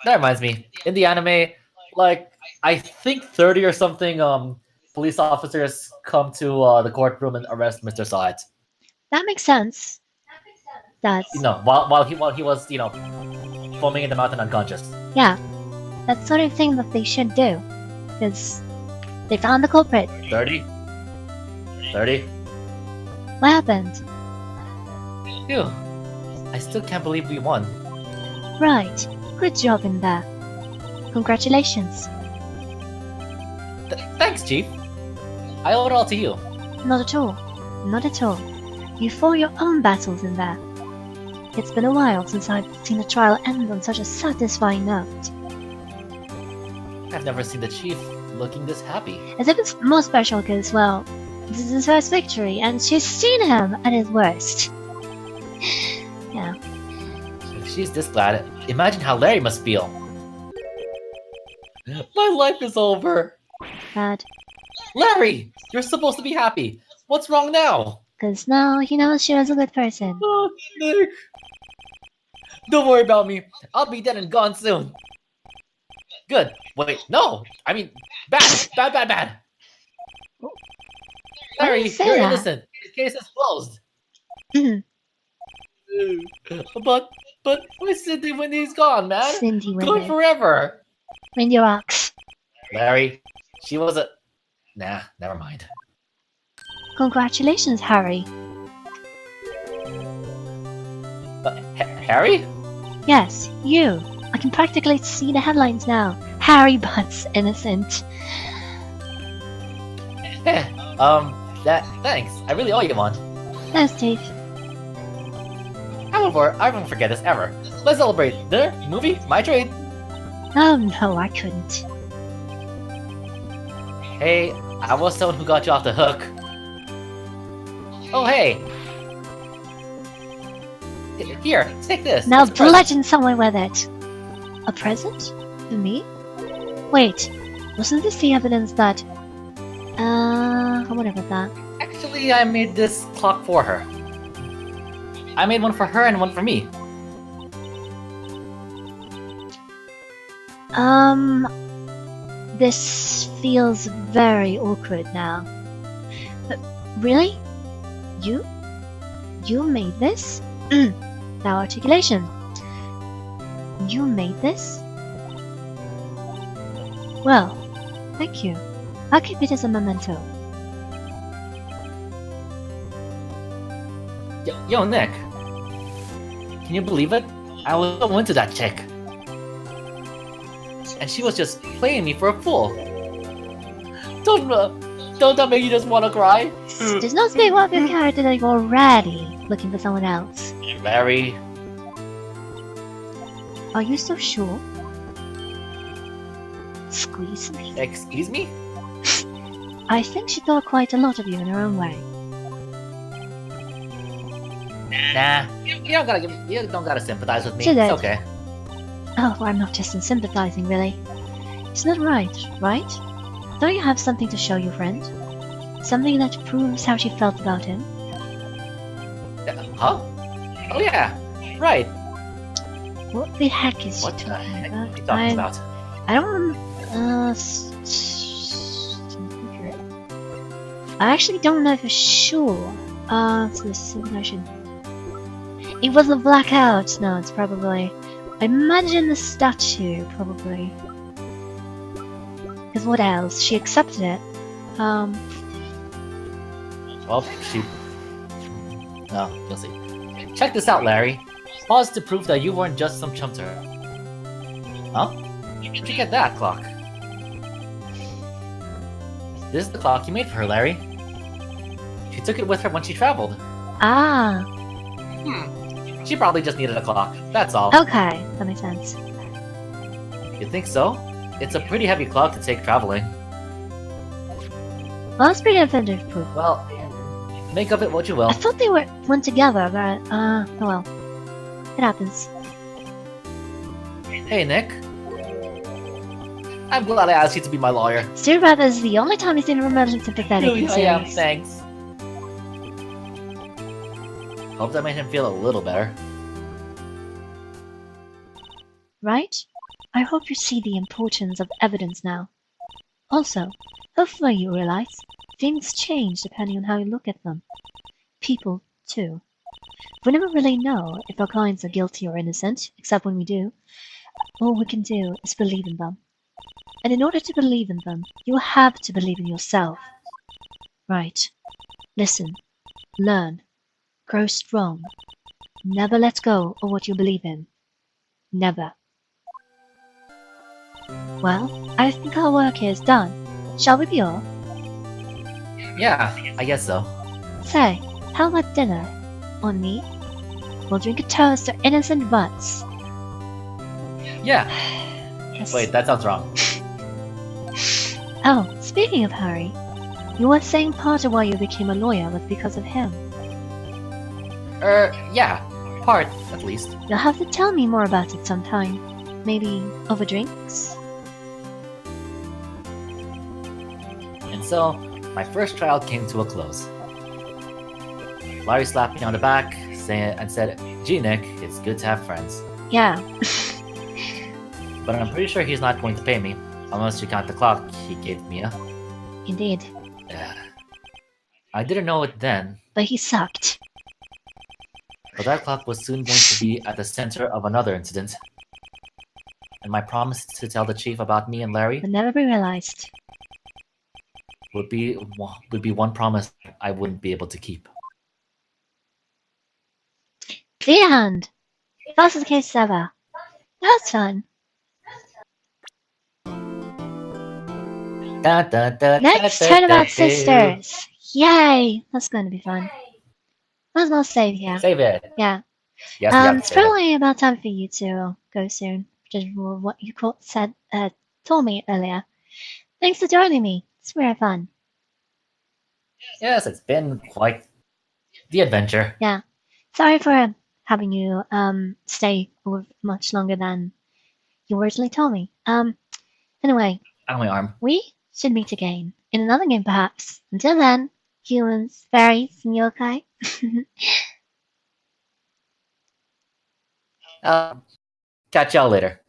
Speaker 2: That reminds me, in the anime, like, I think 30 or something police officers come to the courtroom and arrest Mr. Sod.
Speaker 1: That makes sense. That's...
Speaker 2: You know, while he was, you know, foaming in the mouth and unconscious.
Speaker 1: Yeah. That sort of thing that they should do. Because they found the culprit.
Speaker 2: 30? 30?
Speaker 1: What happened?
Speaker 2: Phew. I still can't believe we won.
Speaker 1: Right. Good job in there. Congratulations.
Speaker 2: Thanks, Chief. I owe it all to you.
Speaker 1: Not at all. Not at all. You fought your own battles in there. It's been a while since I've seen a trial end on such a satisfying note.
Speaker 2: I've never seen the Chief looking this happy.
Speaker 1: As if it's more special because, well, this is his first victory and she's seen him at his worst. Yeah.
Speaker 2: If she's this glad, imagine how Larry must feel. My life is over.
Speaker 1: Bad.
Speaker 2: Larry, you're supposed to be happy. What's wrong now?
Speaker 1: Because now he knows she was a good person.
Speaker 2: Oh, Nick. Don't worry about me. I'll be dead and gone soon. Good. Wait, no. I mean, bad. Bad.
Speaker 1: Why
Speaker 2: Larry,
Speaker 1: did you say
Speaker 2: you're
Speaker 1: that?
Speaker 2: innocent. The case is closed.
Speaker 1: Mhm.
Speaker 2: But where's Cindy when he's gone, man?
Speaker 1: Cindy with
Speaker 2: Gone
Speaker 1: it.
Speaker 2: forever.
Speaker 1: Windy rocks.
Speaker 2: Larry, she was a... Nah, never mind.
Speaker 1: Congratulations, Harry.
Speaker 2: Harry?
Speaker 1: Yes, you. I can practically see the headlines now. Harry Butts innocent.
Speaker 2: Thanks. I really owe you one.
Speaker 1: No, Steve.
Speaker 2: I won't forget this ever. Let's celebrate. Dinner? Movie? My treat.
Speaker 1: Oh no, I couldn't.
Speaker 2: Hey, I was someone who got you off the hook. Oh, hey. Here, take this.
Speaker 1: Now
Speaker 2: It's a present.
Speaker 1: bludgeon someone with it. A present? To me? Wait, wasn't this the evidence that... what about that?
Speaker 2: Actually, I made this clock for her. I made one for her and one for me.
Speaker 1: This feels very awkward now. But really? You made this? Now articulation. You made this? Well, thank you. I'll keep it as a memento.
Speaker 2: Yo, Nick. Can you believe it? I was so into that chick. And she was just playing me for a fool. Don't that make you just wanna cry?
Speaker 1: Does not speak well of your character that you're already looking for someone else.
Speaker 2: Larry.
Speaker 1: Are you so sure? Squeeze me.
Speaker 2: Excuse me?
Speaker 1: I think she thought quite a lot of you in her own way.
Speaker 2: Nah, you don't gotta sympathize with me.
Speaker 1: She
Speaker 2: It's
Speaker 1: did.
Speaker 2: okay.
Speaker 1: Oh, I'm not just in sympathizing, really. It's not right, right? Don't you have something to show your friend? Something that proves how she felt about him?
Speaker 2: Huh? Oh yeah, right.
Speaker 1: What the heck is she
Speaker 2: What the
Speaker 1: talking
Speaker 2: heck
Speaker 1: about?
Speaker 2: are you talking about?
Speaker 1: I don't remember. I actually don't know for sure. So this is I should. It was a blackout. No, it's probably. I imagine the statue, probably. Because what else? She accepted it.
Speaker 2: Well, she... Oh, you'll see. Check this out, Larry. Pause to prove that you weren't just some chump to her. Huh? Where'd you get that clock? This is the clock you made for her, Larry. She took it with her when she traveled.
Speaker 1: Ah,
Speaker 2: She probably just needed a clock, that's all.
Speaker 1: okay, that makes sense.
Speaker 2: You think so? It's a pretty heavy clock to take traveling.
Speaker 1: Well, that's pretty offensive proof.
Speaker 2: Well, make of it what you will.
Speaker 1: I thought they went together, but oh well. It happens.
Speaker 2: Hey, Nick. I'm glad I asked you to be my lawyer.
Speaker 1: Still rather is the only time he's been remotely sympathetic in
Speaker 2: Oh, yeah,
Speaker 1: series.
Speaker 2: thanks. Hope that made him feel a little better.
Speaker 1: Right? I hope you see the importance of evidence now. Also, hopefully you realize things change depending on how you look at them. People, too. We never really know if our clients are guilty or innocent, except when we do. All we can do is believe in them. And in order to believe in them, you have to believe in yourself. Right. Listen. Learn. Grow strong. Never let go of what you believe in. Never. Well, I think our work here is done. Shall we be off?
Speaker 2: Yeah, I guess so.
Speaker 1: Say, how about dinner? On me? We'll drink a toast to innocent butts.
Speaker 2: Yeah.
Speaker 1: Yes.
Speaker 2: Wait, that sounds wrong.
Speaker 1: Oh, speaking of Harry, you were saying part of why you became a lawyer was because of him.
Speaker 2: Yeah. Part, at least.
Speaker 1: You'll have to tell me more about it sometime. Maybe over drinks?
Speaker 2: And so, my first trial came to a close. Larry slapped me on the back and said, "Gee, Nick, it's good to have friends."
Speaker 1: Yeah.
Speaker 2: But I'm pretty sure he's not going to pay me, unless you count the clock he gave me.
Speaker 1: Indeed.
Speaker 2: I didn't know it then,
Speaker 1: But he sucked.
Speaker 2: but that clock was soon going to be at the center of another incident. And my promise to tell the chief about me and Larry
Speaker 1: But never be realized.
Speaker 2: would be one promise I wouldn't be able to keep.
Speaker 1: The end! Fastest case ever. That's fun. Next, Turnabout Sisters! Yay! That's going to be fun. Might as well save here.
Speaker 2: Save it.
Speaker 1: Yeah.
Speaker 2: Yes, we have to
Speaker 1: It's
Speaker 2: save it.
Speaker 1: probably about time for you to go soon. Just what you told me earlier. Thanks for joining me. It's very fun.
Speaker 2: Yes, it's been quite the adventure.
Speaker 1: Yeah. Sorry for having you stay over much longer than you originally told me. Anyway,
Speaker 2: Ow, my arm.
Speaker 1: we should meet again in another game perhaps. Until then, humans, fairies, and yokai.
Speaker 2: Catch y'all later.